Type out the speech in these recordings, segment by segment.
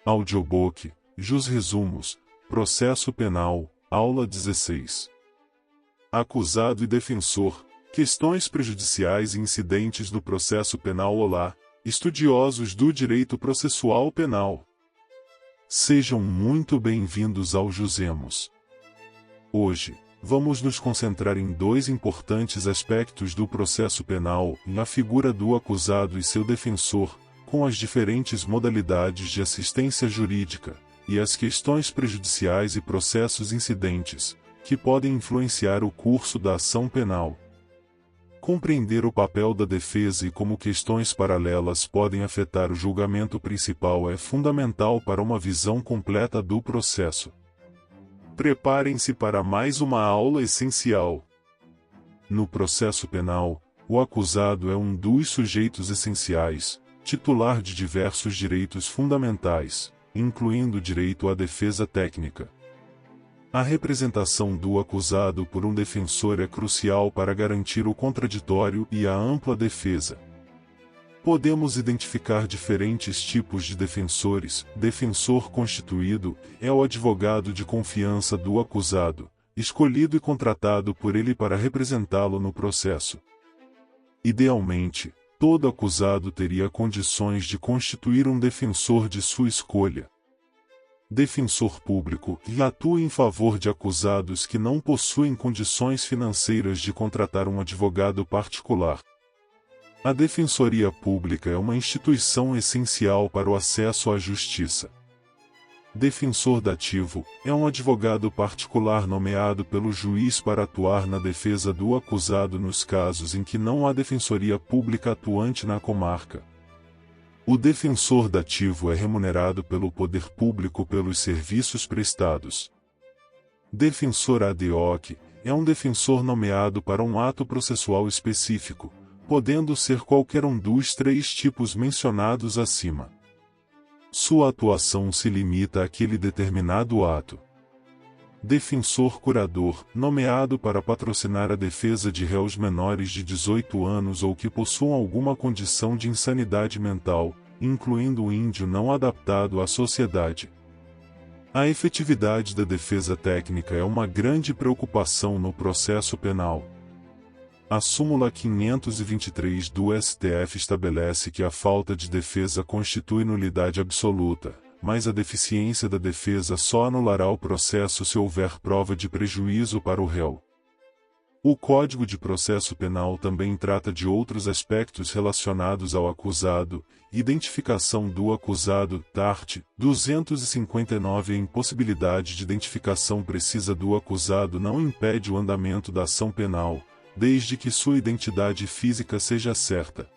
Audiobook, Jus Resumos, Processo Penal, Aula 16. Acusado e defensor, questões prejudiciais e incidentes do processo penal. Olá, estudiosos do direito processual penal. Sejam muito bem-vindos ao Jusemos. Hoje, vamos nos concentrar em dois importantes aspectos do processo penal, na figura do acusado e seu defensor, com as diferentes modalidades de assistência jurídica, e as questões prejudiciais e processos incidentes, que podem influenciar o curso da ação penal. Compreender o papel da defesa e como questões paralelas podem afetar o julgamento principal é fundamental para uma visão completa do processo. Preparem-se para mais uma aula essencial. No processo penal, o acusado é um dos sujeitos essenciais, titular de diversos direitos fundamentais, incluindo o direito à defesa técnica. A representação do acusado por um defensor é crucial para garantir o contraditório e a ampla defesa. Podemos identificar diferentes tipos de defensores. Defensor constituído é o advogado de confiança do acusado, escolhido e contratado por ele para representá-lo no processo. Idealmente, todo acusado teria condições de constituir um defensor de sua escolha. Defensor público atua em favor de acusados que não possuem condições financeiras de contratar um advogado particular. A Defensoria Pública é uma instituição essencial para o acesso à justiça. Defensor dativo é um advogado particular nomeado pelo juiz para atuar na defesa do acusado nos casos em que não há defensoria pública atuante na comarca. O defensor dativo é remunerado pelo poder público pelos serviços prestados. Defensor ad hoc é um defensor nomeado para um ato processual específico, podendo ser qualquer um dos três tipos mencionados acima. Sua atuação se limita àquele determinado ato. Defensor curador, nomeado para patrocinar a defesa de réus menores de 18 anos ou que possuam alguma condição de insanidade mental, incluindo o índio não adaptado à sociedade. A efetividade da defesa técnica é uma grande preocupação no processo penal. A súmula 523 do STF estabelece que a falta de defesa constitui nulidade absoluta, mas a deficiência da defesa só anulará o processo se houver prova de prejuízo para o réu. O Código de Processo Penal também trata de outros aspectos relacionados ao acusado. Identificação do acusado, art. 259. A impossibilidade de identificação precisa do acusado não impede o andamento da ação penal, desde que sua identidade física seja certa.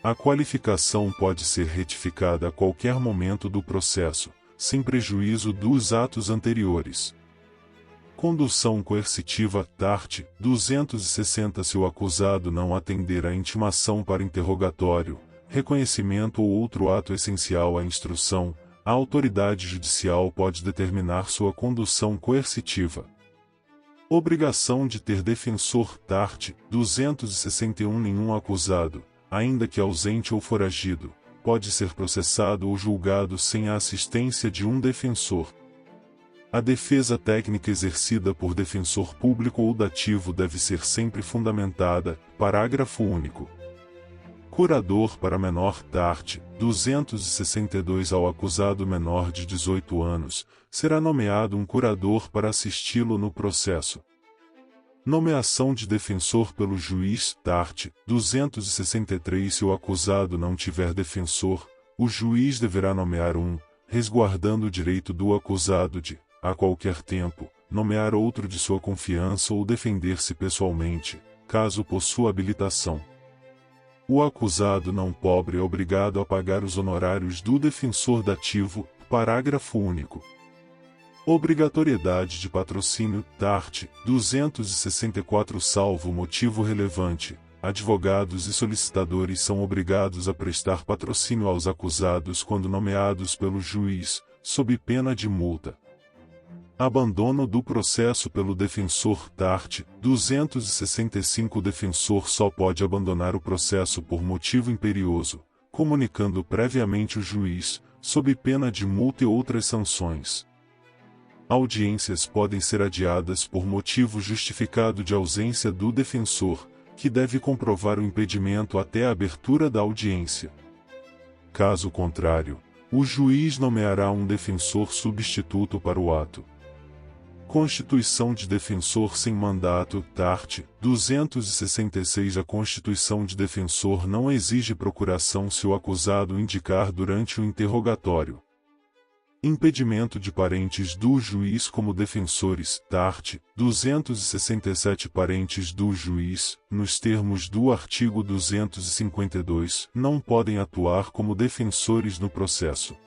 A qualificação pode ser retificada a qualquer momento do processo, sem prejuízo dos atos anteriores. Condução coercitiva, art. 260. Se o acusado não atender à intimação para interrogatório, reconhecimento ou outro ato essencial à instrução, a autoridade judicial pode determinar sua condução coercitiva. Obrigação de ter defensor, art. 261. Nenhum acusado, ainda que ausente ou foragido, pode ser processado ou julgado sem a assistência de um defensor. A defesa técnica exercida por defensor público ou dativo deve ser sempre fundamentada. Parágrafo único. Curador para menor, art. 262. Ao acusado menor de 18 anos, será nomeado um curador para assisti-lo no processo. Nomeação de defensor pelo juiz, art. 263. Se o acusado não tiver defensor, o juiz deverá nomear um, resguardando o direito do acusado de, a qualquer tempo, nomear outro de sua confiança ou defender-se pessoalmente, caso possua habilitação. O acusado não pobre é obrigado a pagar os honorários do defensor dativo. Parágrafo único. Obrigatoriedade de patrocínio, art. 264. Salvo motivo relevante, advogados e solicitadores são obrigados a prestar patrocínio aos acusados quando nomeados pelo juiz, sob pena de multa. Abandono do processo pelo defensor, art. 265. O defensor só pode abandonar o processo por motivo imperioso, comunicando previamente o juiz, sob pena de multa e outras sanções. Audiências podem ser adiadas por motivo justificado de ausência do defensor, que deve comprovar o impedimento até a abertura da audiência. Caso contrário, o juiz nomeará um defensor substituto para o ato. Constituição de defensor sem mandato, art. 266. A constituição de defensor não exige procuração se o acusado indicar durante o interrogatório. Impedimento de parentes do juiz como defensores, art. 267. Parentes do juiz, nos termos do artigo 252, não podem atuar como defensores no processo.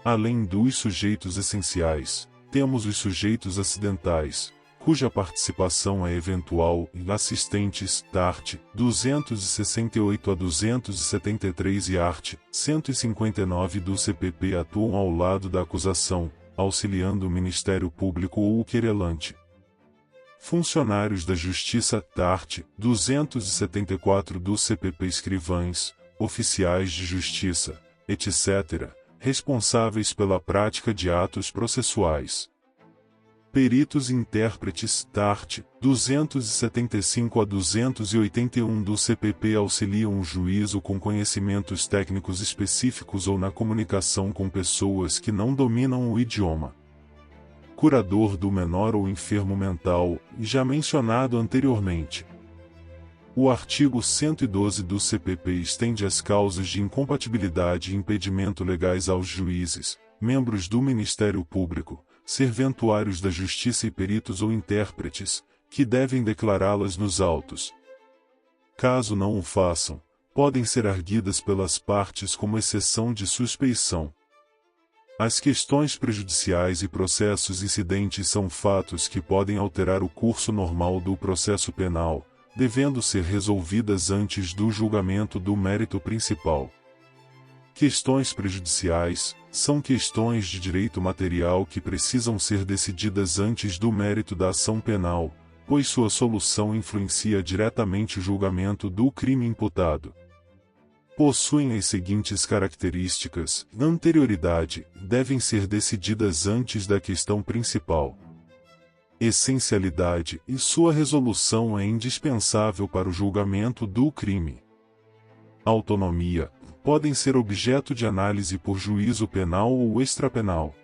Além dos sujeitos essenciais, temos os sujeitos acidentais, cuja participação é eventual, e assistentes, art. 268 a 273 e art. 159 do CPP atuam ao lado da acusação, auxiliando o Ministério Público ou o querelante. Funcionários da Justiça, art. 274 do CPP escrivães, oficiais de justiça, etc., responsáveis pela prática de atos processuais. Peritos e intérpretes, art. 275 a 281 do CPP auxiliam o juízo com conhecimentos técnicos específicos ou na comunicação com pessoas que não dominam o idioma. Curador do menor ou enfermo mental, já mencionado anteriormente. O artigo 112 do CPP estende as causas de incompatibilidade e impedimento legais aos juízes, membros do Ministério Público, serventuários da Justiça e peritos ou intérpretes, que devem declará-las nos autos. Caso não o façam, podem ser arguidas pelas partes como exceção de suspeição. As questões prejudiciais e processos incidentes são fatos que podem alterar o curso normal do processo penal, devendo ser resolvidas antes do julgamento do mérito principal. Questões prejudiciais são questões de direito material que precisam ser decididas antes do mérito da ação penal, pois sua solução influencia diretamente o julgamento do crime imputado. Possuem as seguintes características: anterioridade, devem ser decididas antes da questão principal. Essencialidade, e sua resolução é indispensável para o julgamento do crime. Autonomia, podem ser objeto de análise por juízo penal ou extrapenal.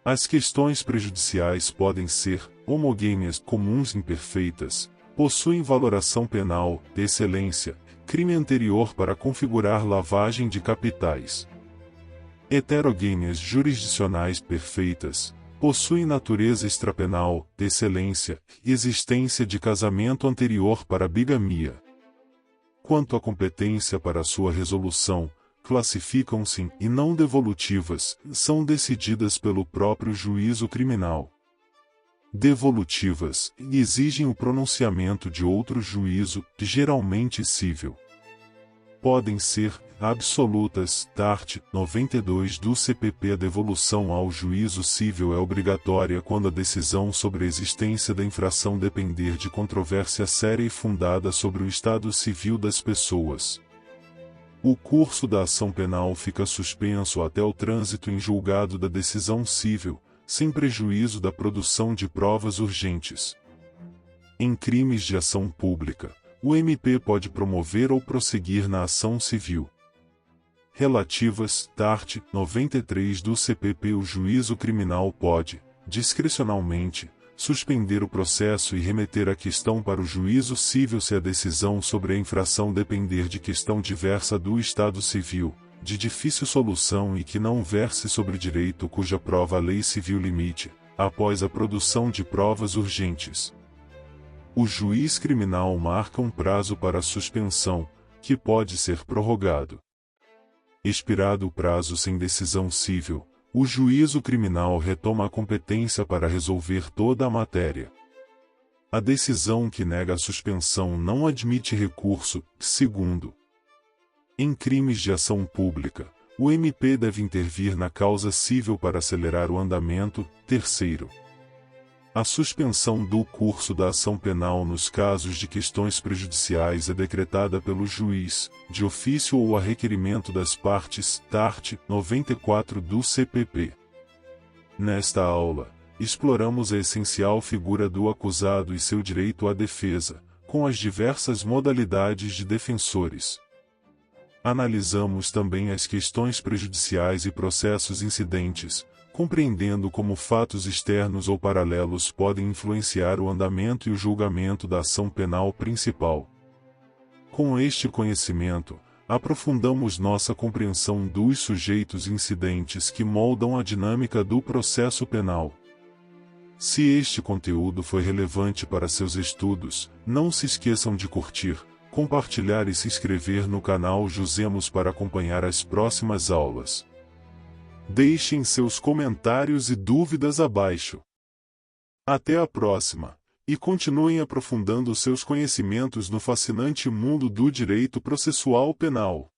As questões prejudiciais podem ser homogêneas, comuns imperfeitas, possuem valoração penal, de excelência, crime anterior para configurar lavagem de capitais. Heterogêneas jurisdicionais perfeitas, possuem natureza extrapenal, de excelência, e existência de casamento anterior para bigamia. Quanto à competência para sua resolução, classificam-se e não devolutivas, são decididas pelo próprio juízo criminal. Devolutivas, exigem o pronunciamento de outro juízo, geralmente civil. Podem ser absolutas, art. 92 do CPP. A devolução ao juízo civil é obrigatória quando a decisão sobre a existência da infração depender de controvérsia séria e fundada sobre o estado civil das pessoas. O curso da ação penal fica suspenso até o trânsito em julgado da decisão civil, sem prejuízo da produção de provas urgentes. Em crimes de ação pública, o MP pode promover ou prosseguir na ação civil. Relativas, art. 93 do CPP. O juízo criminal pode, discricionalmente, suspender o processo e remeter a questão para o juízo civil se a decisão sobre a infração depender de questão diversa do Estado civil, de difícil solução e que não verse sobre direito cuja prova a lei civil limite, após a produção de provas urgentes. O juiz criminal marca um prazo para a suspensão, que pode ser prorrogado. Expirado o prazo sem decisão civil, o juízo criminal retoma a competência para resolver toda a matéria. A decisão que nega a suspensão não admite recurso. Segundo, em crimes de ação pública, o MP deve intervir na causa civil para acelerar o andamento. Terceiro, A suspensão do curso da ação penal nos casos de questões prejudiciais é decretada pelo juiz, de ofício ou a requerimento das partes, art. 94 do CPP. Nesta aula, exploramos a essencial figura do acusado e seu direito à defesa, com as diversas modalidades de defensores. Analisamos também as questões prejudiciais e processos incidentes, compreendendo como fatos externos ou paralelos podem influenciar o andamento e o julgamento da ação penal principal. Com este conhecimento, aprofundamos nossa compreensão dos sujeitos incidentes que moldam a dinâmica do processo penal. Se este conteúdo foi relevante para seus estudos, não se esqueçam de curtir, compartilhar e se inscrever no canal Jusemos para acompanhar as próximas aulas. Deixem seus comentários e dúvidas abaixo. Até a próxima, e continuem aprofundando seus conhecimentos no fascinante mundo do direito processual penal.